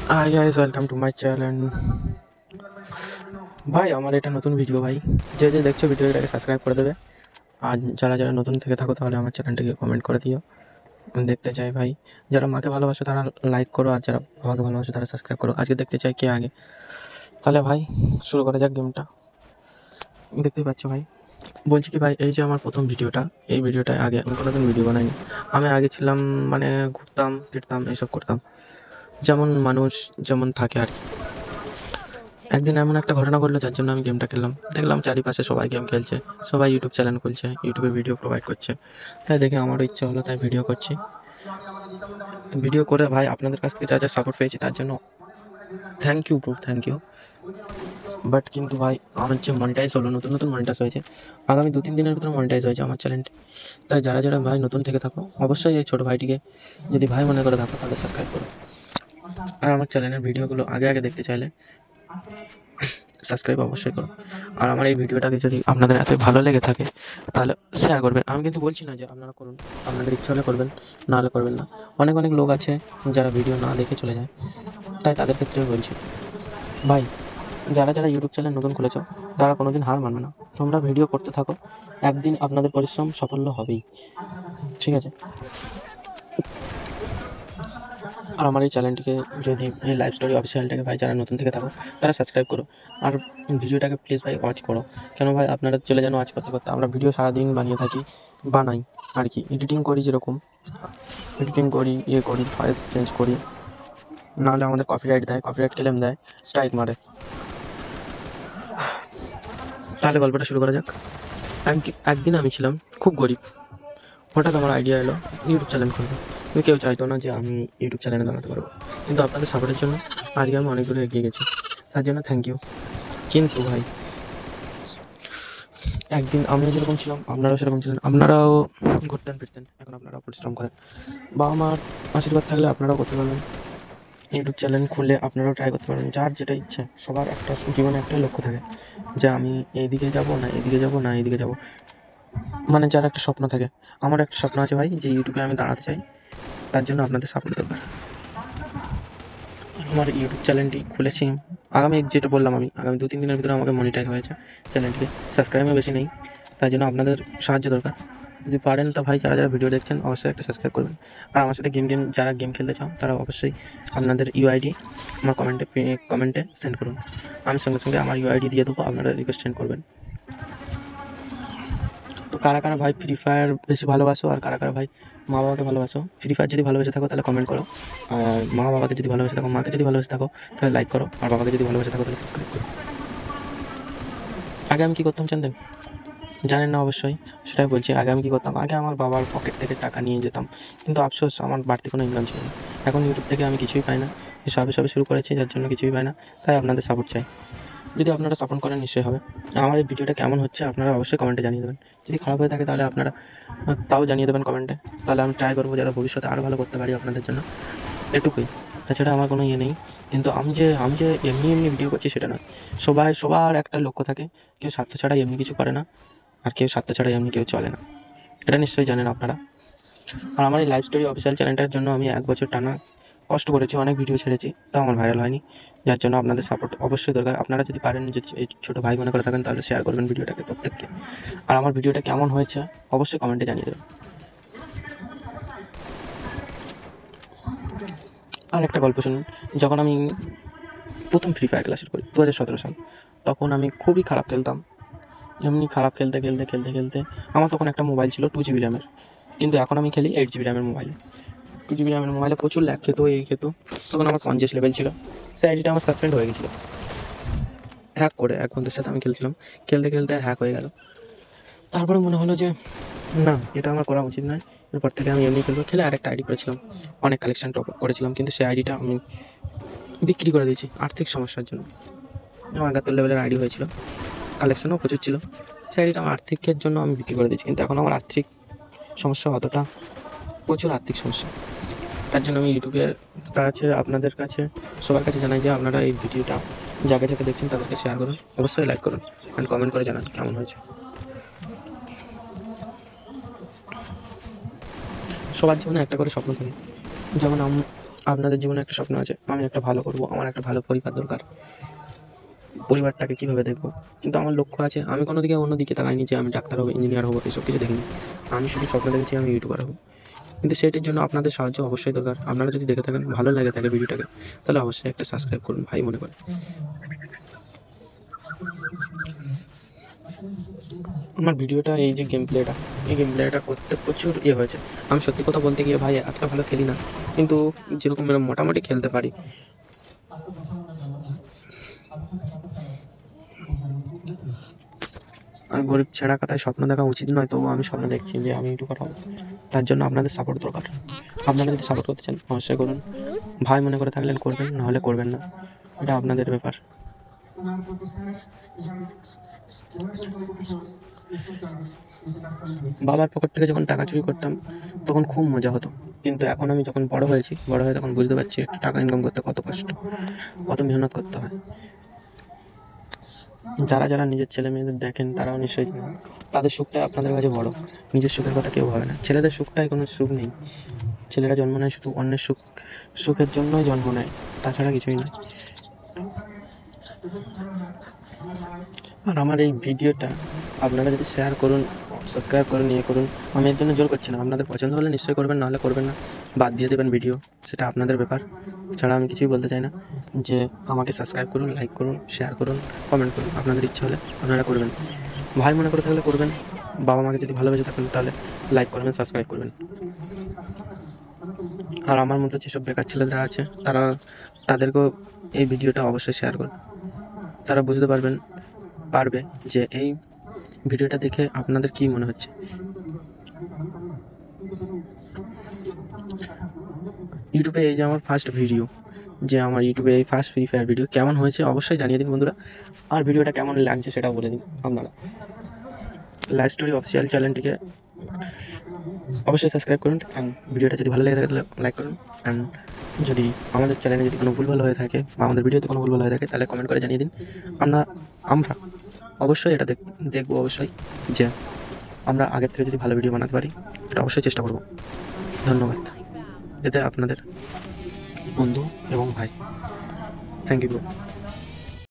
Hi guys, welcome to my channel. ভাই আমার এটা নতুন ভিডিও ভাই, যে দেখছো ভিডিওটাকে সাবস্ক্রাইব করে দেবে। আর যারা নতুন থেকে থাকো তাহলে আমার চ্যানেলটাকে কমেন্ট করে দিও। আমি দেখতে চাই ভাই, যারা মাকে ভালোবাসো তারা লাইক করো, আর যারা বাবাকে ভালোবাসো তারা সাবস্ক্রাইব করো। আজকে দেখতে চাই কে আগে। তাহলে ভাই শুরু করা যাক গেমটা। দেখতেই পাচ্ছ ভাই, বলছি কি ভাই, এই যে আমার প্রথম ভিডিওটা, এই ভিডিওটায় আগে আমি কোনোদিন ভিডিও বানাইনি। আমি আগে ছিলাম মানে ঘুরতাম ফিরতাম এইসব করতাম, যেমন মানুষ যেমন থাকে আর কি। একদিন এমন একটা ঘটনা ঘটলো যার জন্য আমি গেমটা খেললাম। দেখলাম চারিপাশে সবাই গেম খেলছে, সবাই ইউটিউব চ্যানেল খুলছে, ইউটিউবে ভিডিও প্রোভাইড করছে। তাই দেখে আমারও ইচ্ছা হলো, তাই ভিডিও করছি। তো ভিডিও করে ভাই আপনাদের কাছ থেকে যা সাপোর্ট পেয়েছি তার জন্য thank you bro, thank you. But কিন্তু ভাই আমার যে মনিটাইজ হলো, নতুন মনিটাইজ হয়েছে, আগামী 2-3 দিনের ভিতরে মনিটাইজ হয়েছে আমার চ্যানেলটি। তাই যারা ভাই নতুন থেকে থাকো, অবশ্যই এই ছোটো ভাইটিকে যদি ভাই মনে করে থাকো তাহলে সাবস্ক্রাইব করো। আর আমার চ্যানেলের ভিডিওগুলো আগে দেখতে চাইলে সাবস্ক্রাইব অবশ্যই করো। আর আমার এই ভিডিওটাকে যদি আপনাদের এত ভালো লেগে থাকে তাহলে শেয়ার করবেন। আমি কিন্তু বলছি না যে আপনারা করুন, আপনাদের ইচ্ছা হলে করবেন, না হলে করবেন না। অনেক লোক আছে যারা ভিডিও না দেখে চলে যায়, তাই তাদের ক্ষেত্রে বলছি ভাই, যারা ইউটিউব চ্যানেল নতুন খুলেছো তারা কোনোদিন হার মানবে না। তোমরা ভিডিও করতে থাকো, একদিন আপনাদের পরিশ্রম সাফল্য হবেই, ঠিক আছে? আর আমার এই চ্যানেলটিকে যদি এই লাইভ স্টোরি অফিসিয়ালটাকে ভাই যারা নতুন থেকে থাকো তারা সাবস্ক্রাইব করো। আর ভিডিওটাকে প্লিজ ভাই ওয়াচ করো। কেন ভাই আপনারা চলে যান ওয়াচ করতে আমরা ভিডিও সারাদিন বানাই আর কি। এডিটিং করি, যেরকম এডিটিং করি, করি, ভয়েস চেঞ্জ করি, নাহলে আমাদের কপিরাইট দেয়, কপিরাইট ক্লেম দেয়, স্ট্রাইক মারে। তাহলে গল্পটা শুরু করা যাক। একদিন আমি ছিলাম খুব গরিব, হঠাৎ আমার আইডিয়া এলো ইউটিউব চ্যানেল খুলবো। কিন্তু কেউ চাইতো না যে আমি ইউটিউব চ্যানেলে দাঁড়াতে পারবো, কিন্তু আপনাদের সাপোর্টের জন্য আজকে আমি অনেক দূরে এগিয়ে গেছি, তার জন্য থ্যাংক ইউ। কিন্তু ভাই একদিন আমি যেরকম ছিলাম আপনারাও সেরকম ছিলেন, আপনারাও ঘুরতেন ফিরতেন, এখন আপনারাও পরিশ্রম করেন। বাবা মার আশীর্বাদ থাকলে আপনারাও করতে পারবেন। ইউটিউব চ্যানেল খুলে আপনারাও ট্রাই করতে পারবেন। যার যেটা ইচ্ছে, সবার একটা জীবনে একটা লক্ষ্য থাকে যে আমি এইদিকে যাব না এইদিকে যাব না এইদিকে যাব, মানে যার একটা স্বপ্ন থাকে। আমার একটা স্বপ্ন আছে ভাই, যে ইউটিউবে আমি দাঁড়াতে চাই, তার জন্য আপনাদের সাপোর্ট দরকার। আমার ইউটিউব চ্যানেলটি খুলেছি, আগামী যেটা বললাম আমি, আগামী 2-3 দিনের ভিতরে আমাকে মনিটাইজ হয়েছে চ্যানেলটিকে। সাবস্ক্রাইবার বেশি নেই, তাই জন্য আপনাদের সাহায্য দরকার। যদি পারেন তো ভাই যারা ভিডিও দেখছেন অবশ্যই একটা সাবস্ক্রাইব করবেন। আর আমার সাথে যারা গেম খেলতে চাও তারা অবশ্যই আপনাদের ইউআইডি আমার কমেন্টে সেন্ড করুন। আমি সঙ্গে আমার ইউআইডি দিয়ে দেবো, আপনারা রিকোয়েস্ট সেন্ড করবেন। তো কারা ভাই ফ্রি ফায়ার বেশি ভালোবাসো, আর কারা ভাই মা বাবাকে ভালোবাসো? ফ্রি ফায়ার যদি ভালোবেসে থাকো তাহলে কমেন্ট করো, আর মা বাবাকে যদি ভালোবেসে থাকো, মাকে যদি ভালোবেসে থাকো তাহলে লাইক করো, আর বাবাকে যদি ভালোবেসে থাকো তাহলে সাবস্ক্রাইব করো। আগে আমি কী করতাম জানেন না অবশ্যই, সেটাই বলছি। আগে আমি কী করতাম, আগে আমার বাবার পকেট থেকে টাকা নিয়ে যেতাম, কিন্তু আফসোস আমার বাড়তি কোনো ইনকাম ছিল না। এখন ইউটিউব থেকে আমি কিছুই পাই না, সবে শুরু করেছি, যার জন্য কিছুই পাই না। তাই আপনাদের সাপোর্ট চাই, যদি আপনারা সাপোর্ট করেন নিশ্চয়ই হবে। আমার এই ভিডিওটা কেমন হচ্ছে আপনারা অবশ্যই কমেন্টে জানিয়ে দেবেন। যদি খারাপ হয়ে থাকে তাহলে আপনারা তাও জানিয়ে দেবেন কমেন্টে, তাহলে আমি ট্রাই করবো যাতে ভবিষ্যতে আরও ভালো করতে পারি আপনাদের জন্য, এটুকুই। তাছাড়া আমার কোনো ইয়ে নেই। কিন্তু আমি যে এমনি ভিডিও করছি সেটা নয়। সবার একটা লক্ষ্য থাকে, কেউ স্বার্থ ছাড়া এমনি কিছু করে না, আর কেউ স্বার্থ ছাড়া এমনি কেউ চলে না, এটা নিশ্চয়ই জানেন আপনারা। আর আমার এই লাইভ স্টোরি অফিসিয়াল চ্যানেলটার জন্য আমি 1 বছর টানা কষ্ট করেছি, অনেক ভিডিও ছেড়েছি, তাও আমার ভাইরাল হয়নি, যার জন্য আপনাদের সাপোর্ট অবশ্যই দরকার। আপনারা যদি পারেন, যদি এই ছোটো ভাই মনে করে থাকেন, তাহলে শেয়ার করবেন ভিডিওটাকে প্রত্যেককে। আর আমার ভিডিওটা কেমন হয়েছে অবশ্যই কমেন্টে জানিয়ে দেবেন। আর একটা গল্প শুনুন। যখন আমি প্রথম ফ্রি ফায়ার খেলা শুরু করি 2017 সাল, তখন আমি খুবই খারাপ খেলতাম। এমনি খারাপ খেলতে আমার তখন একটা মোবাইল ছিল 2 GB র্যামের, কিন্তু এখন আমি খেলি 8 GB র্যামের মোবাইলে। 2 GB র্যামের মোবাইলে প্রচুর ল্যাগ খেত, তখন আমার 50 লেভেল ছিল। সেই আইডিটা আমার সাসপেন্ড হয়ে গেছিলো হ্যাক করে। এক বন্ধুর সাথে আমি খেলছিলাম, খেলতে হ্যাক হয়ে গেল। তারপরে মনে হলো যে না, এটা আমার করা উচিত নয়। এরপর থেকে আমি এমনি খেলে আরেকটা আইডি করেছিলাম, অনেক কালেকশান টপ আপ করেছিলাম, কিন্তু সেই আইডিটা আমি বিক্রি করে দিয়েছি আর্থিক সমস্যার জন্য। আমার 71 লেভেলের আইডি হয়েছিল, কালেকশানও প্রচুর ছিল। সেই আইডিটা আমার আর্থিকের জন্য আমি বিক্রি করে দিয়েছি, কিন্তু এখন আমার আর্থিক সমস্যা অতটা, প্রচুর আর্থিক সমস্যা। তার জন্য আমি ইউটিউবের কাছে, আপনাদের কাছে, সবার কাছে জানাই যে আপনারা এই ভিডিওটা যাকে দেখছেন তাদেরকে শেয়ার করুন, অবশ্যই লাইক করুন, অ্যান্ড কমেন্ট করে জানান কেমন হয়েছে। সবার জীবনে একটা করে স্বপ্ন থাকে, যেমন আপনাদের জীবনে একটা স্বপ্ন আছে, আমি একটা ভালো করব, আমার একটা ভালো পরিবার দরকার, পরিবারটাকে কীভাবে দেখবো। কিন্তু আমার লক্ষ্য আছে, আমি কোনো দিকে অন্যদিকে তাকাইনি যে আমি ডাক্তার হবো, ইঞ্জিনিয়ার হবো, এসব কিছু দেখিনি। আমি শুধু স্বপ্ন দেখেছি আমি ইউটিউবার হবো। কিন্তু সেটির জন্য আপনাদের সাহায্য অবশ্যই দরকার। আপনারা যদি দেখে থাকেন, ভালো লাগে থাকে ভিডিওটাকে, তাহলে অবশ্যই একটা সাবস্ক্রাইব করুন ভাই মনে করে। আমার ভিডিওটা এই যে গেম প্লেটা করতে প্রচুর হয়েছে। আমি সত্যি কথা বলতে গিয়ে ভাই এতটা ভালো খেলি না, কিন্তু যেরকম মোটামুটি খেলতে পারি। আর গরিব ছেঁড়া কথায় স্বপ্ন দেখা উচিত নয়, তবুও আমি স্বপ্ন দেখছি যে আমি ইউটিউবার হব। তার জন্য আপনাদের সাপোর্ট দরকার। আপনারা যদি সাপোর্ট করতে চান অবশ্যই করুন। ভাই মনে করে থাকলেন করবেন, নাহলে করবেন না, এটা আপনাদের ব্যাপার। বাবার পকেট থেকে যখন টাকা চুরি করতাম তখন খুব মজা হতো, কিন্তু এখন আমি যখন বড় হয়ে তখন বুঝতে পারছি একটা টাকা ইনকাম করতে কত কষ্ট, কত মেহনত করতে হয়। যারা নিজের ছেলে মেয়েদের দেখেন তারাও নিশ্চয়ই জানেন, তাদের সুখটাই আপনাদের কাছে বড়। নিজের সুখের কথা কেউ ভাবে না। ছেলেদের সুখটাই কোনো সুখ নেই। ছেলেরা জন্ম নেয় শুধু অন্যের সুখের জন্যই জন্ম নেয়, তাছাড়া কিছুই নয়। আর আমার এই ভিডিওটা আপনারা যদি শেয়ার করুন, সাবস্ক্রাইব করুন, করুন, আমি এর জন্য জোর করছি না। আপনাদের পছন্দ হলে নিশ্চয়ই করবেন, নাহলে করবেন না, বাদ দিয়ে দেবেন ভিডিও, সেটা আপনাদের ব্যাপার। ছাড়া আমি কিছুই বলতে চাই না। যে আমাকে সাবস্ক্রাইব করুন, লাইক করুন, শেয়ার করুন, কমেন্ট করুন, আপনাদের ইচ্ছা হলে আপনারা করবেন। ভাই মনে করে থাকলে করবেন, বাবা মাকে যদি ভালোবেসে থাকেন তাহলে লাইক করবেন, সাবস্ক্রাইব করবেন। আর আমার মতো যেসব বেকার ছেলেরা আছে তাদেরকেও এই ভিডিওটা অবশ্যই শেয়ার করুন। তারা বুঝতে পারবে যে এই ভিডিওটা দেখে আপনাদের কি মনে হচ্ছে। ইউটিউবে এই যে আমার ফার্স্ট ভিডিও, এই ফার্স্ট ফ্রি ফায়ার ভিডিও কেমন হয়েছে অবশ্যই জানিয়ে দিন বন্ধুরা। আর ভিডিওটা কেমন লাগছে সেটাও বলে দিন আপনারা। লাইভ স্টোরি অফিসিয়াল চ্যানেলটিকে অবশ্যই সাবস্ক্রাইব করুন, অ্যান্ড ভিডিওটা যদি ভালো লেগে থাকে তাহলে লাইক করুন। অ্যান্ড যদি আমাদের চ্যানেলে যদি কোনো ভুলভাল হয়ে থাকে বা আমাদের ভিডিওতে কোনো ভুলভাল হয়ে থাকে তাহলে কমেন্ট করে জানিয়ে দিন। আমরা অবশ্যই এটা দেখবো অবশ্যই, যে আমরা আগের থেকে যদি ভালো ভিডিও বানাতে পারি এটা অবশ্যই চেষ্টা করব। ধন্যবাদ। এতে আপনাদের বন্ধু এবং ভাই। Thank you bro.